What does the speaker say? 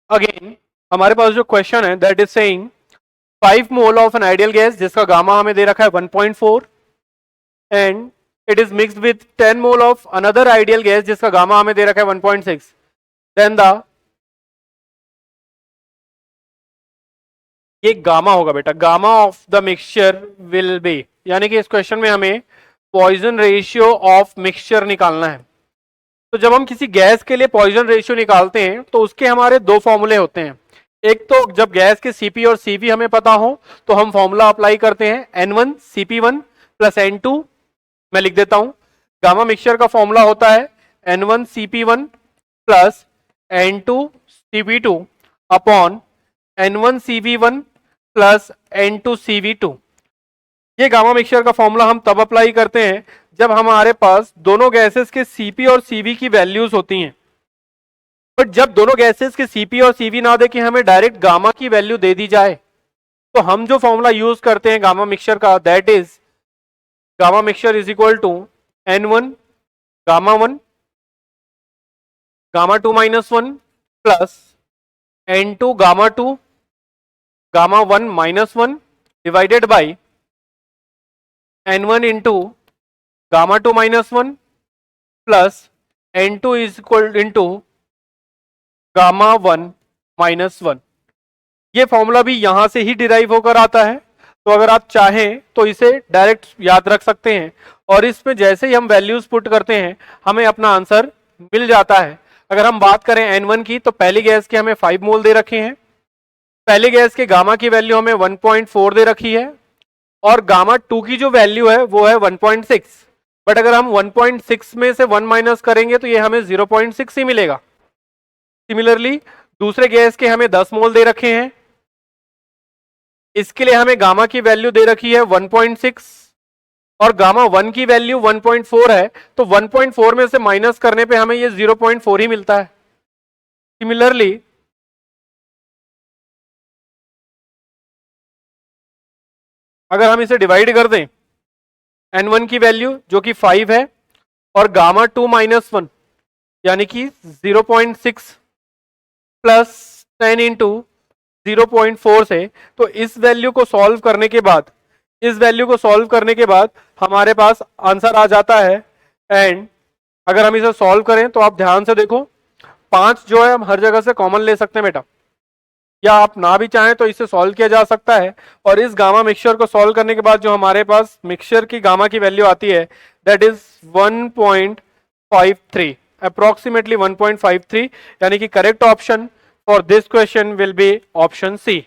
Again हमारे पास जो question है that is saying 5 mole of an ideal gas जिसका गामा हमें दे रखा है 1.4 and it is mixed with 10 mole of another ideal gas जिसका गामा हमें दे रखा है 1.6 देन द ये गामा होगा बेटा, gamma of the mixture will be, यानी कि इस क्वेश्चन में हमें पॉइजन रेशियो ऑफ मिक्सचर निकालना है। तो जब हम किसी गैस के लिए पॉइजन रेशियो निकालते हैं तो उसके हमारे दो फॉर्मूले होते हैं। एक तो जब गैस के सीपी और सीवी हमें पता हो तो हम फॉर्मूला अप्लाई करते हैं N1 CP1 प्लस N2, मैं लिख देता हूं, गामा मिक्सचर का फॉर्मूला होता है N1 CP1 plus N2 CP2 upon N1 CV1 plus N2 CV2। ये गामा मिक्सचर का फॉर्मूला हम तब अप्लाई करते हैं जब हमारे पास दोनों गैसेस के सीपी और सीवी की वैल्यूज होती हैं। बट जब दोनों गैसेस के सीपी और सीवी ना दे के हमें डायरेक्ट गामा की वैल्यू दे दी जाए तो हम जो फॉर्मूला यूज करते हैं गामा मिक्सचर का that is gamma mixture is equal to N1 gamma 1 gamma 2 minus 1 plus N2 gamma 2 gamma 1 minus 1 divided by N1 into gamma 2 minus 1 plus N2 is equal into gamma 1 minus 1। ये formula भी यहां से ही derive होकर आता है, तो अगर आप चाहें तो इसे डायरेक्ट याद रख सकते हैं और इसमें जैसे ही हम वैल्यूज पुट करते हैं हमें अपना आंसर मिल जाता है। अगर हम बात करें N1 की तो पहली गैस के हमें 5 मोल दे रखे हैं, पहली गैस के गामा की वैल्यू हमें 1.4 दे रखी है और गामा 2 की जो वैल्यू है वो है 1.6। बट अगर हम 1.6 में से 1 माइनस करेंगे तो ये हमें 0.6 ही मिलेगा। सिमिलरली दूसरे गैस के हमें 10 मोल दे रखे हैं, इसके लिए हमें गामा की वैल्यू दे रखी है 1.6 और गामा 1 की वैल्यू 1.4 है, तो 1.4 में से माइनस करने पे हमें ये 0.4 ही मिलता है। सिमिलरली अगर हम इसे डिवाइड कर दें N1 की वैल्यू जो कि 5 है और गामा 2 माइनस 1 यानी कि 0.6 प्लस 10 इंटू 0.4 से, तो इस वैल्यू को सॉल्व करने के बाद हमारे पास आंसर आ जाता है। एंड अगर हम इसे सॉल्व करें तो आप ध्यान से देखो 5 जो है हम हर जगह से कॉमन ले सकते हैं बेटा, या आप ना भी चाहें तो इसे सॉल्व किया जा सकता है। और इस गामा मिक्सचर को सॉल्व करने के बाद जो हमारे पास मिक्सचर की गामा की वैल्यू आती है दैट इज 1.53, अप्रोक्सीमेटली 1.53, यानी कि correct option for this question will be option C.